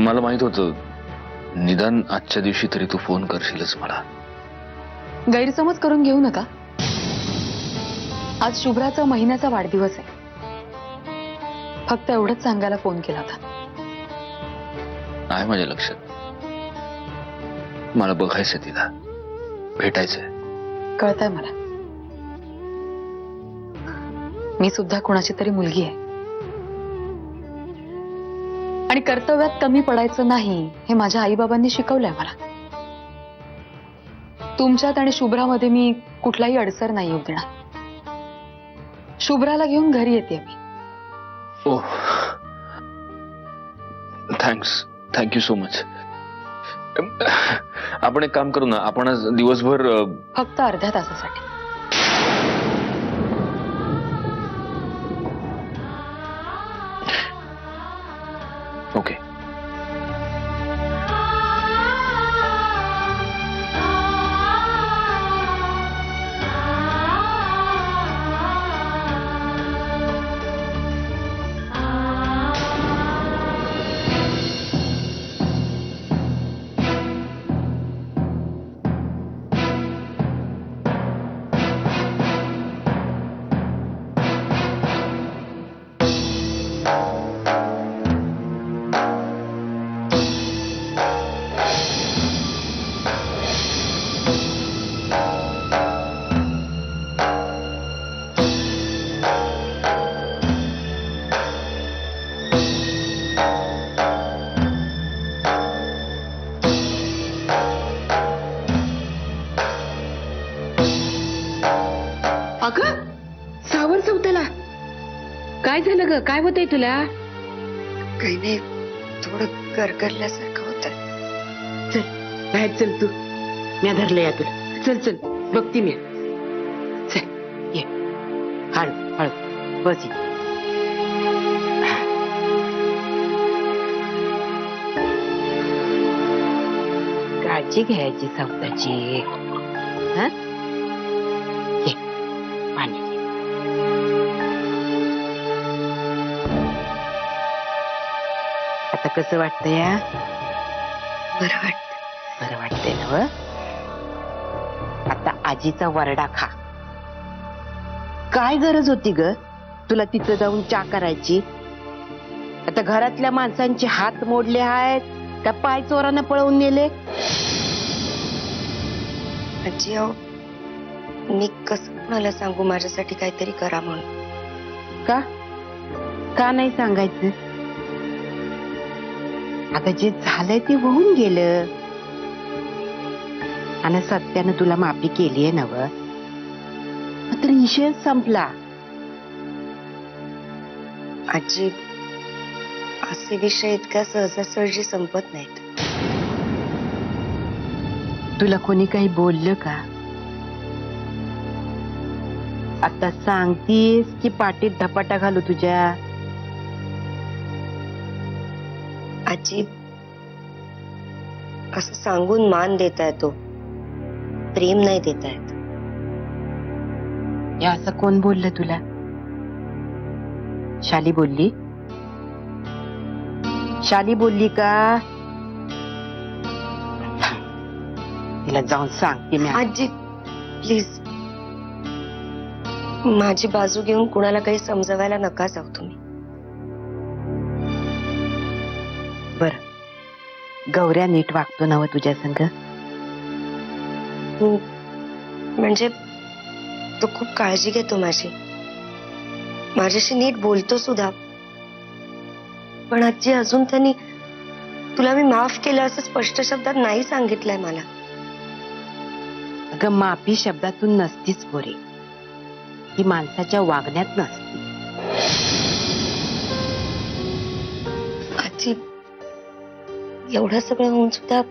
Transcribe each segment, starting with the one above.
मला माहित होतं निदान आजच्या दिवशी तरी तू फोन करशीलच मला. गैरसमज करून घेऊ नका. आज शुभ्राचा महिन्याचा वाढदिवस आहे. फक्त एवढंच सांगायला फोन केला होता. आहे माझ्या लक्षात. मला बघायचंय तिला, भेटायचंय. कळतंय मला. मी सुद्धा कोणाची तरी मुलगी आहे आणि कर्तव्यात कमी पडायचं नाही हे माझ्या आईबाबांनी शिकवलंय मला. तुमच्यात आणि शुभ्रामध्ये मी कुठलाही अडसर नाही येऊ देणार. शुभ्राला घेऊन घरी येते मी. ओह, थँक्यू सो मच. आपण एक काम करू ना, आपण आज दिवसभर फक्त अर्ध्या तासासाठी. ओके. अगं सावर चौथ्याला काय झालं ग? काय होतंय तुला? काही नाही, थोडं गरगरल्यासारखं होतं. चल बाहेर चल तू. मी धरलं या तुला. चल चल बघती मी. चल ये. हळू हळू बस ये. काळजी घ्यायची स्वतःची. हा ये पाणी घे. आता कसं वाटतंय? बरं वाटतं. बरं वाटतंय ना व? आता आजीचा वरडा खा. काय गरज होती ग तुला तिथं जाऊन चा करायची? आता घरातल्या माणसांचे हात मोडले आहेत का पाय चोरानं पळवून नेले? आजी अहो, मी कसं कोणाला सांगू माझ्यासाठी काहीतरी करा म्हणून? का का नाही सांगायचं? आता जे झालंय ते होऊन गेलं आणि सत्यानं तुला माफी केलीये ना व? मात्र विषय संपला. आजी, असे विषय इतक्या सहजासहजी संपत नाहीत. तुला कोणी काही बोललं का? आता सांगतीस की पाठीत धपाटा घालू तुझ्या? आजी, असं सांगून मान देता येतो, प्रेम नाही देता येत. हे असं कोण बोललं तुला? शाली बोलली? शाली बोलली का? तिला जाऊन सांगते मी. आजी प्लीज, माझी बाजू घेऊन कुणाला काही समजवायला नका जाऊ तुम्ही. बर, गौऱ्या नीट वागतो ना व तुझ्या संग? म्हणजे तो खूप काळजी घेतो माझी, माझ्याशी नीट बोलतो सुद्धा. पण आजी, अजून त्यांनी तुला मी माफ केलं असं स्पष्ट शब्दात नाही सांगितलंय मला. अगं माफी शब्दातून नसतीच पोरी, ही माणसाच्या वागण्यात नसती. आजी, एवढं सगळं होऊन सुद्धा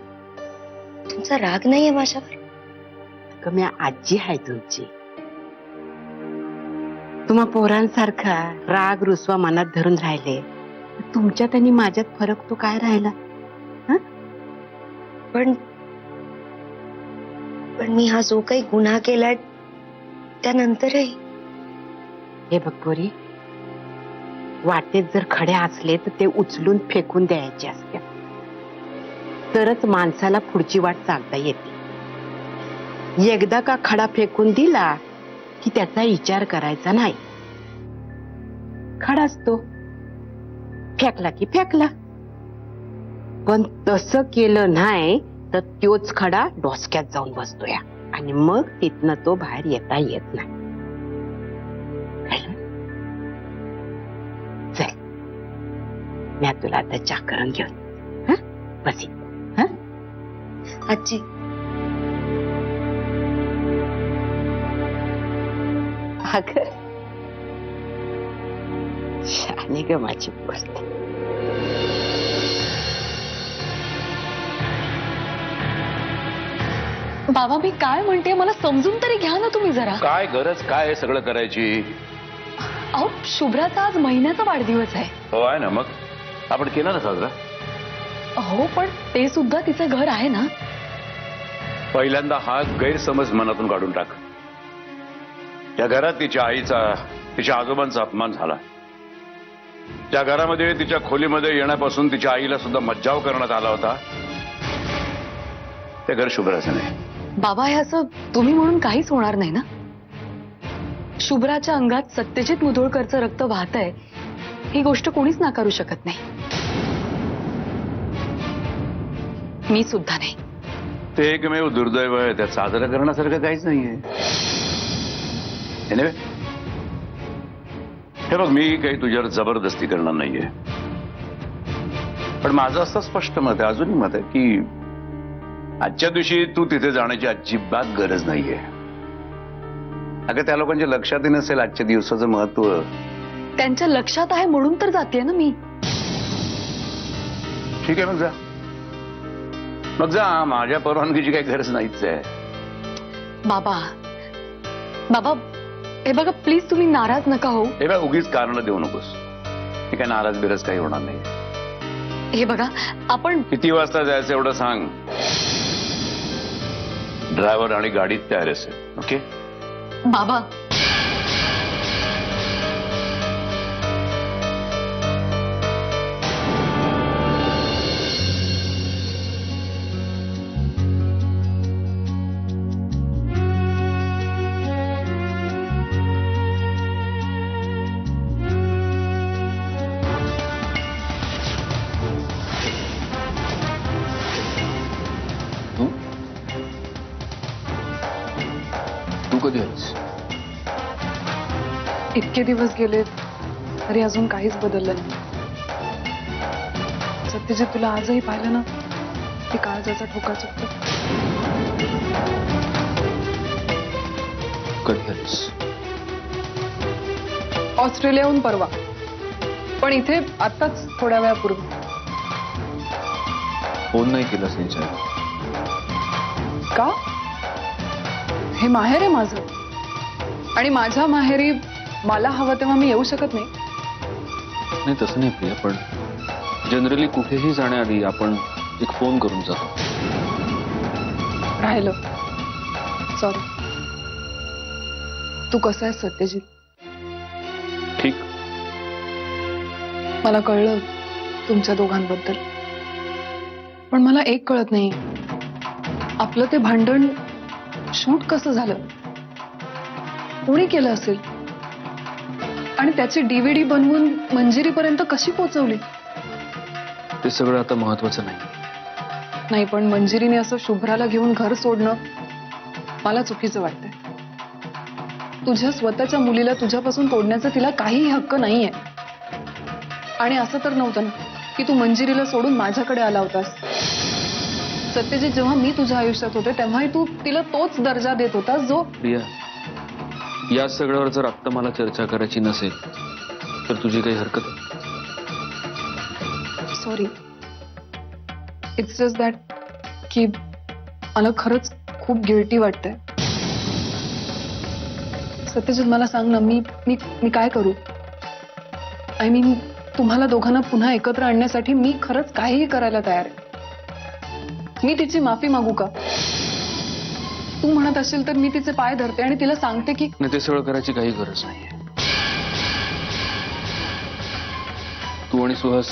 तुमचा राग नाहीये माझ्यावर? अगं मी आजी आहे तुमची. तुम्हा पोरांसारखा राग रुसवा मनात धरून राहिले. तुमच्यात आणि माझ्यात फरक तो काय राहिला? पण मी हा जो काही गुन्हा केलाय त्यानंतरही. हे बघ पोरी, वाटेत जर खडे असले तर ते उचलून फेकून द्यायचे असते. तरच माणसाला पुढची वाट चालता येते. एकदा का खडा फेकून दिला की त्याचा विचार करायचा नाही. खडाच तो फेकला की फेकला. पण तसं केलं नाही तर तोच खडा डोसक्यात जाऊन बसतोय आणि मग तिथनं तो बाहेर येता येत नाही. कळलं? चल, मी तुला आता चहा करून घेऊन बस. आजी, अगं शानी ग माझी पोस्ट. बाबा मी काय म्हणते मला समजून तरी घ्या ना तुम्ही जरा. काय गरज काय आहे सगळं करायची? अहो शुभ्राचा आज महिन्याचा वाढदिवस आहे. हो आहे ना, मग आपण केला ना साजरा. हो पण ते सुद्धा तिचं घर आहे ना. पहिल्यांदा हा गैरसमज मनातून काढून टाक. या घरात तिच्या आईचा, तिच्या आजोबांचा अपमान झाला. त्या घरामध्ये तिच्या खोलीमध्ये येण्यापासून तिच्या आईला सुद्धा मज्जाव करण्यात आला होता. ते घर शुभ्राचं नाही. बाबा हे असं तुम्ही म्हणून काहीच होणार नाही ना. शुभ्राच्या अंगात सत्यजित मुधोळकरचं रक्त वाहतंय ही गोष्ट कोणीच नाकारू शकत नाही. मी सुद्धा नाही. ते एकमेव दुर्दैव आहे. त्यात साजरा करण्यासारखं काहीच नाहीये. Anyway, हे बघ, मी काही तुझ्यावर जबरदस्ती करणार नाहीये. पण माझं असं स्पष्ट मत आहे, अजूनही मत आहे, की आजच्या दिवशी तू तिथे जाण्याची अजिबात गरज नाहीये. अगं त्या लोकांच्या लक्षातही नसेल आजच्या दिवसाचं महत्व. त्यांच्या लक्षात आहे म्हणून तर जाते ना मी. ठीक आहे, मग जा. मग जा, माझ्या परवानगीची काही गरज नाहीच आहे. बाबा बाबा हे बघा प्लीज तुम्ही नाराज नका हो. हे बघ, उगीच कारण देऊ नकोस. मी काय नाराज बिराज काही होणार नाही. हे बघा आपण किती वाजता जायचं एवढं सांग. ड्रायव्हर आणि गाडीत तयार असेल. ओके बाबा तू कधी आहेस? इतके दिवस गेले तरी अजून काहीच बदललं नाही. सत्यजित तुला आजही पाहिलं ना ती काळजाचा ठोका चुकतो. कधी आहेस? ऑस्ट्रेलियाहून परवा, पण इथे आताच थोड्या वेळापूर्वी. फोन नाही केला त्यांच्या. का? हे माहेर आहे माझं आणि माझ्या माहेरी मला हवं तेव्हा मी येऊ शकत नाही. नाही तसं नाही प्रिया, पण जनरली कुठेही जाण्याआधी आपण एक फोन करून जातो. राहिलं. सॉरी. तू कसा आहेस सत्यजित? ठीक. मला कळलं तुमच्या दोघांबद्दल, पण मला एक कळत नाही, आपलं ते भांडण शूट कसं झालं? कोणी केलं असेल? आणि त्याची DVD बनवून मंजिरीपर्यंत कशी पोहोचवली? ते सगळं आता महत्वाचं नाही. नाही, पण मंजिरीने असं शुभ्राला घेऊन घर सोडणं मला चुकीचं वाटतंय. तुझ्या स्वतःच्या मुलीला तुझ्यापासून तोडण्याचा तिला काहीही हक्क नाहीये. आणि असं तर नव्हतं ना की तू मंजिरीला सोडून माझ्याकडे आला होतास. सत्यजित, जेव्हा मी तुझ्या आयुष्यात होते तेव्हाही तू तिला तोच दर्जा देत होतास जो. प्रिया, या सगळ्यावर जर आत्ता मला चर्चा करायची नसेल तर तुझी काही हरकत आहे? सॉरी, इट्स जस्ट दॅट की मला खरंच खूप गिल्टी वाटतंय. सत्यजित मला सांग ना, मी मी मी काय करू? आय मीन, तुम्हाला दोघांना पुन्हा एकत्र आणण्यासाठी मी खरंच काहीही करायला तयार आहे. मी तिची माफी मागू का? तू म्हणत असेल तर मी तिचे पाय धरते आणि तिला सांगते की. नाही, ते सगळं करायची काही गरज नाहीये. तू आणि सुहास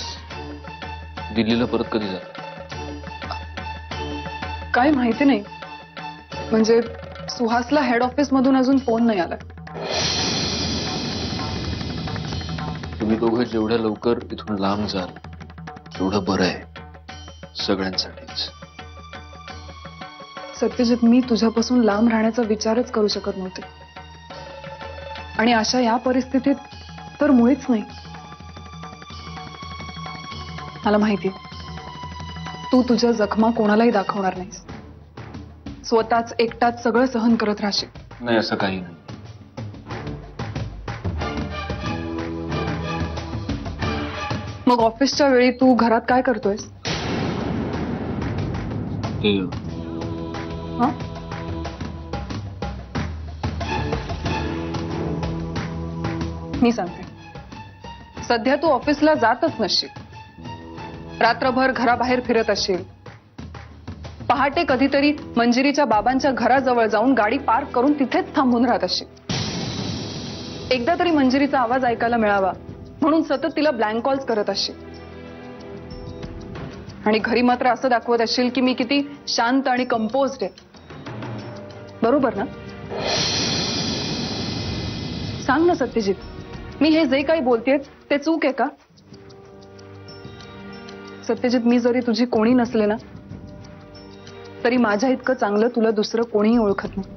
दिल्लीला परत कधी जाता? काय माहिती नाही, म्हणजे सुहासला हेड ऑफिस मधून अजून फोन नाही आला. तुम्ही दोघं जेवढ्या लवकर इथून लांब जाल तेवढं बरं आहे सगळ्यांसाठीच. सत्यजित, मी तुझ्यापासून लांब राहण्याचा विचारच करू शकत नव्हते, आणि अशा या परिस्थितीत तर मुळीच नाही. मला माहिती तू तुझ्या जखमा कोणालाही दाखवणार नाहीस, स्वतःच एकटाच सगळं सहन करत राहशील. नाही, असं काही नाही. मग ऑफिसच्या वेळी तू घरात काय करतोयस? ते हं? मी सांगते, सध्या तू ऑफिसला जातच नसशील, रात्रभर घराबाहेर फिरत असशील, पहाटे कधीतरी मंजिरीच्या बाबांच्या घराजवळ जाऊन गाडी पार्क करून तिथेच थांबून राहत असशील. एकदा तरी मंजिरीचा आवाज ऐकायला मिळावा म्हणून सतत तिला ब्लँक कॉल्स करत असशील, आणि घरी मात्र असं दाखवत असशील की मी किती शांत आणि कंपोज्ड आहे. बरोबर ना? सांग ना सत्यजित, मी हे जे काही बोलतेय ते चूक आहे का? सत्यजित, मी जरी तुझी कोणी नसले ना तरी माझ्या इतकं चांगलं तुला दुसरं कोणीही ओळखत नाही.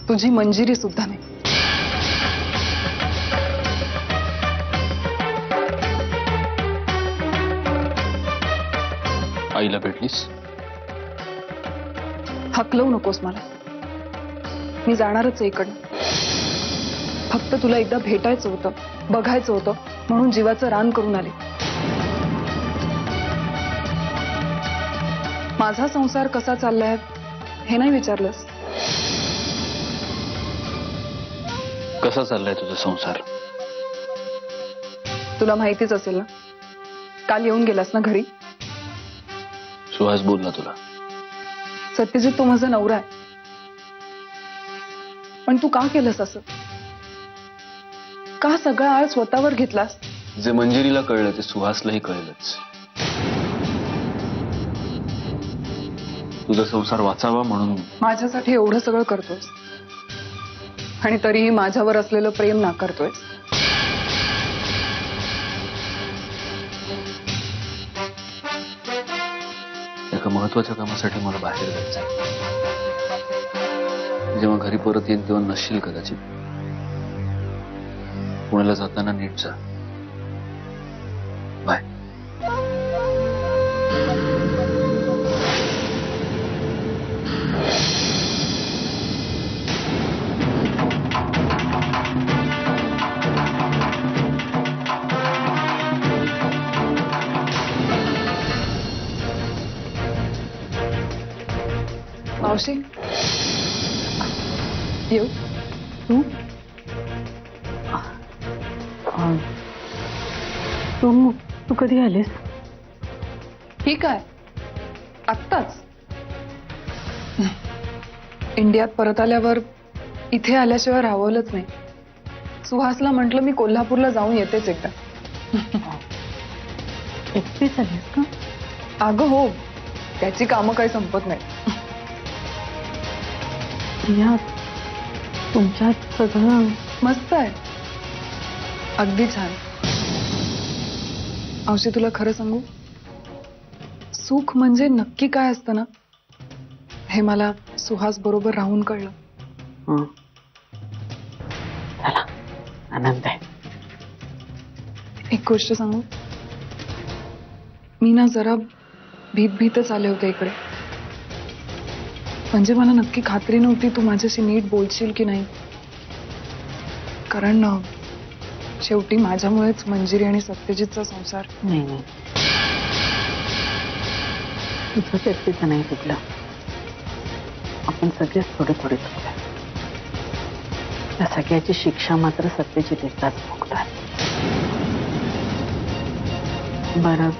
तुझी मंजिरी सुद्धा नाही. आईला भेटलीस? हकलवू नकोस मला, मी जाणारच आहे इकडनं. फक्त तुला एकदा भेटायचं होतं, बघायचं होतं म्हणून जीवाचं रान करून आले. माझा संसार कसा चाललाय हे नाही विचारलंस? कसा चाललाय तुझा संसार? तुला माहितीच असेल ना, काल येऊन गेलास ना घरी. सुहास बोलला तुला? सत्यजित, तो माझा नवरा आहे, पण तू का केलंस असं? का सगळा आळ स्वतःवर घेतलास? जे मंजिरीला कळलं ते सुहासलाही कळलंच. तुझा संसार वाचावा म्हणून. माझ्यासाठी एवढं सगळं करतोयस आणि तरीही माझ्यावर असलेलं प्रेम नाकारतोयस. एका महत्वाच्या कामासाठी मला बाहेर जायचं. जेव्हा घरी परत येईन तेव्हा नसशील कदाचित. पुण्याला जाताना नीट जा. बाय. मावशी, येऊ? तू कधी आलीस? ठीक आहे, आत्ताच. इंडियात परत आल्यावर इथे आल्याशिवाय राहवलंच नाही. सुहासला म्हटलं मी कोल्हापूरला जाऊन येतेच एकदा. एकटीच आलीस का? अगं हो, त्याची कामं काही संपत नाही. प्रिया, तुमच्यात सगळं मस्त आहे, अगदी छान. औषधी, तुला खरं सांगू, सुख म्हणजे नक्की काय असतं ना हे मला सुहास बरोबर राहून कळलं. चला, आनंद आहे. एक गोष्ट सांगू, मी ना जरा भीतच आले होते इकडे. म्हणजे मला नक्की खात्री नव्हती तू माझ्याशी नीट बोलशील की नाही, कारण शेवटी माझ्यामुळेच मंजिरी आणि सत्यजितचा संसार. नाही, तुझं एकटीचं नाही तुटलं. आपण सगळेच थोडे थोडे चुकलं. त्या सगळ्याची शिक्षा मात्र सत्यजित एकदाच भोगतात. बरं,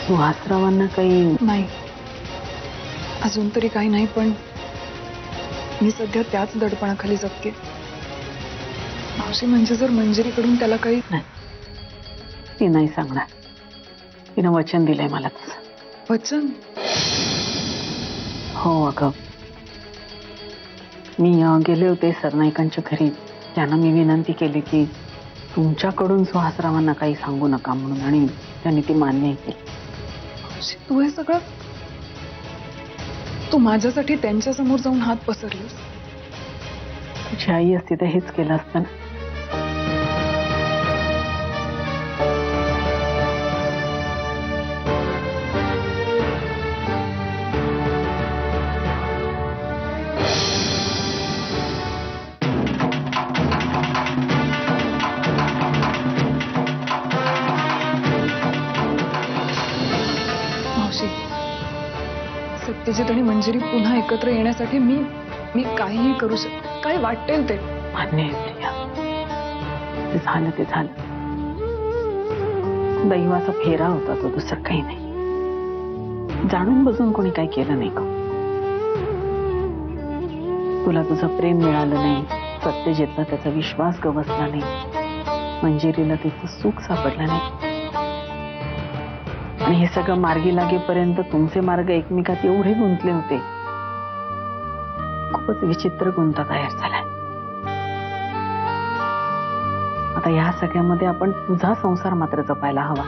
सुहासरावांना काही नाही, अजून तरी काही नाही, पण मी सध्या त्याच दडपणाखाली जगते. मावशी, म्हणजे जर मंजिरीकडून त्याला काही नाही, ती नाही सांगणार. तिनं वचन दिलंय मला तसं. वचन? हो अगं, मी गेले होते सरनाईकांच्या घरी. त्यांना मी विनंती केली की तुमच्याकडून सुहासरावांना काही सांगू नका म्हणून, आणि त्यांनी ती मान्य केली. तू हे सगळं तू माझ्यासाठी त्यांच्या समोर जाऊन हात पसरलीस? तुझी आई असती तर हेच केलं असतं ना. मावशी, सत्यजित आणि मंजिरी पुन्हा एकत्र येण्यासाठी मी काहीही करू शकते. काय वाटेल ते. मान्य आहे प्रिया. ते झालं ते झालं. दैवाचा फेरा होता तो, दुसरं काही नाही. जाणून बसून कोणी काही केलं नाही का? तुला तुझं प्रेम मिळालं नाही, सत्यजितला त्याचा विश्वास गवसला नाही, मंजिरीला तिचं सुख सापडलं नाही, आणि हे सगळं मार्गी लागेपर्यंत तुमचे मार्ग एकमेकात एवढे गुंतले होते. खूपच विचित्र गुंता तयार झालाय. आता या सगळ्यामध्ये आपण तुझा संसार मात्र जपायला हवा.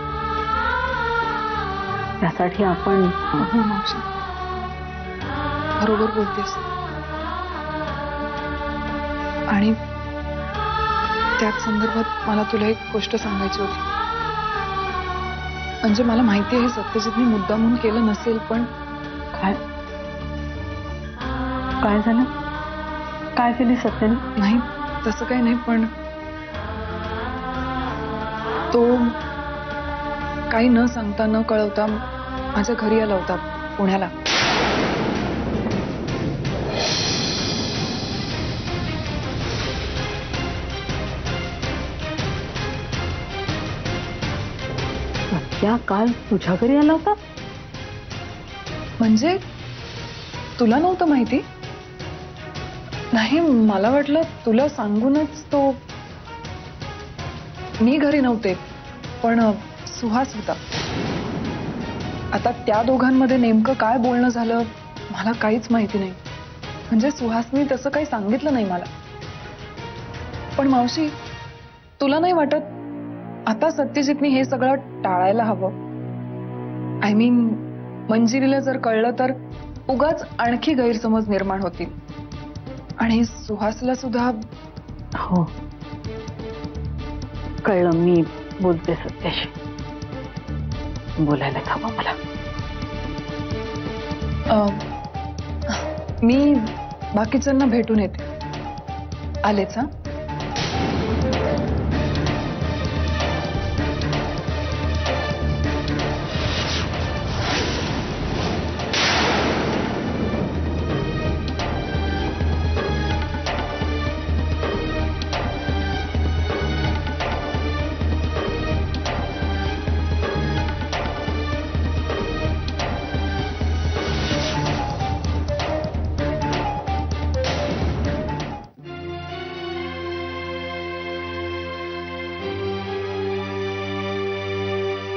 त्यासाठी आपण हो मावशी, बरोबर बोलतेस. आणि त्याच संदर्भात मला तुला एक गोष्ट सांगायची होती. म्हणजे मला माहिती आहे सत्यजितने मुद्दा म्हणून केलं नसेल, पण काय काय झालं? काय केली सत्याने? नाही तसं काही नाही, पण तो काही न सांगता न कळवता माझ्या घरी आला होता पुण्याला. सत्या काल तुझ्या घरी आला होता? म्हणजे तुला नव्हतं माहिती? नाही, मला वाटलं तुला सांगूनच तो. मी घरी नव्हते, पण सुहास होता. आता त्या दोघांमध्ये नेमकं काय बोलणं झालं मला काहीच माहिती नाही. म्हणजे सुहासनी तसं काही सांगितलं नाही मला. पण मावशी, तुला नाही वाटत आता सत्यजितनी हे सगळं टाळायला हवं? आय मीन, मंजिरीला जर कळलं तर उगाच आणखी गैरसमज निर्माण होतील, आणि सुहासला सुद्धा. हो कळलं. मी बोलते सत्याशी. बोलायलाच हवं मला. मी बाकीच्यांना भेटून येते. आलेच हा?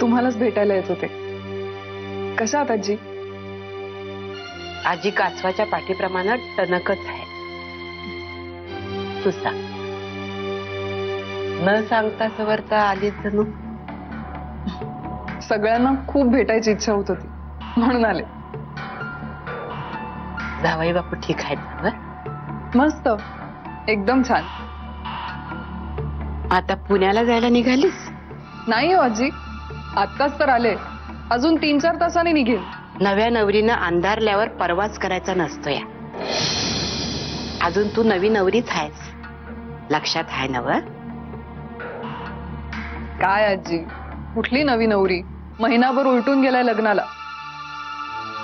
तुम्हालाच भेटायला येत होते. कशा आहात आजी? आजी कासवाच्या पाठीप्रमाणे टणकच आहे. तू सांग. न सांगता सवरता आलीच जणू. सगळ्यांना खूप भेटायची इच्छा होत होती म्हणून आले. जावई बापू ठीक आहेत ना? मस्त, एकदम छान. आता पुण्याला जायला निघालीस? नाही हो आजी, आत्ताच तर आले. अजून 3-4 तासांनी निघेल. नव्या नवरीनं अंधारल्यावर परवाच करायचा नसतो या. अजून तू नवी नवरीच आहेस, लक्षात आहे नव? काय आजी, कुठली नवी नवरी? महिनाभर उलटून गेलाय लग्नाला.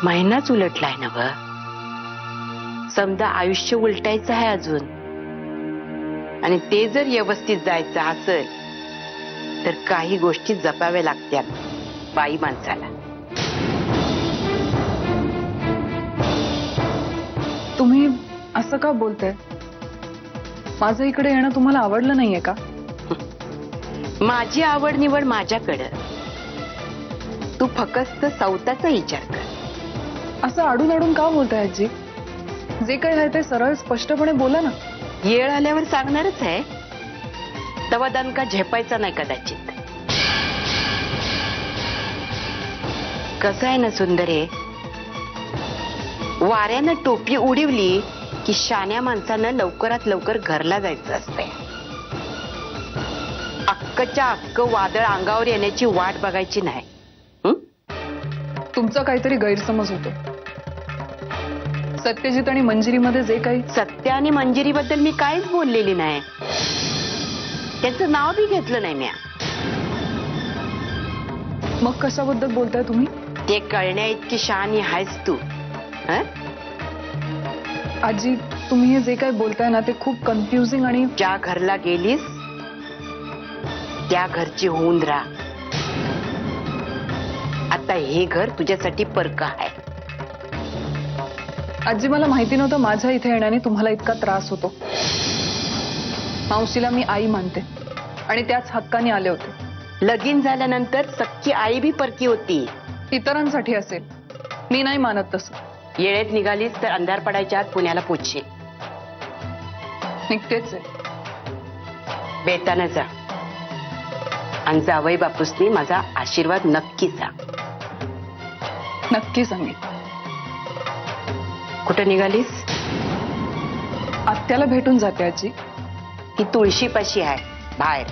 महिनाच उलटलाय नव. समजा आयुष्य उलटायचं आहे अजून, आणि ते जर व्यवस्थित जायचं असेल तर काही गोष्टी जपाव्या लागतात बाई माणसाला. तुम्ही असं का बोलताय? माझं इकडे येणं तुम्हाला आवडलं नाहीये का? माझी आवड निवड माझ्याकडं. तू फक्त सौताचा विचार कर. असं आडून आडून का बोलताय आजी? जे काही आहे ते सरळ स्पष्टपणे बोला ना. येळ आल्यावर सांगणारच आहे. तवा दणका झेपायचा नाही कदाचित. कसं आहे ना सुंदरे, वाऱ्यानं टोपी उडवली की शाण्या माणसानं लवकरात लवकर घरला जायचं असतंय. अक्कच्या अक्क वादळ अंगावर येण्याची वाट बघायची नाही. तुमचा काहीतरी गैरसमज होतो. सत्यजित आणि मंजिरीमध्ये जे काही सत्य आणि मंजिरीबद्दल मी काहीच बोललेली नाही. त्यांचं नाव बी घेतलं नाही म्या. मग कशाबद्दल बोलताय तुम्ही? ते कळण्या इतकी शहाणी आहेस तू. हं? आजी, तुम्ही हे जे काही बोलताय ना ते खूप कन्फ्युजिंग आणि ज्या घरला गेलीस त्या घरची होऊन राहा. आता हे घर तुझ्यासाठी परक आहे. आजी, मला माहिती नव्हतं माझ्या इथे येण्याने तुम्हाला इतका त्रास होतो. मावशीला मी आई मानते आणि त्याच हक्काने आले होते. लगीन झाल्यानंतर सख्खी आई बी परकी होती. इतरांसाठी असेल, मी नाही मानत तसं. येळेत निघालीस तर अंधार पडायच्या आत पुण्याला पोचशील. निघतेच आहे. बेतानं जा आणि जावई बापूसनी माझा आशीर्वाद नक्की सांग. नक्की सांगेन. कुठं निघालीस? आत्याला भेटून जाते आजी. ती तुळशीपाशी आहे बाहेर.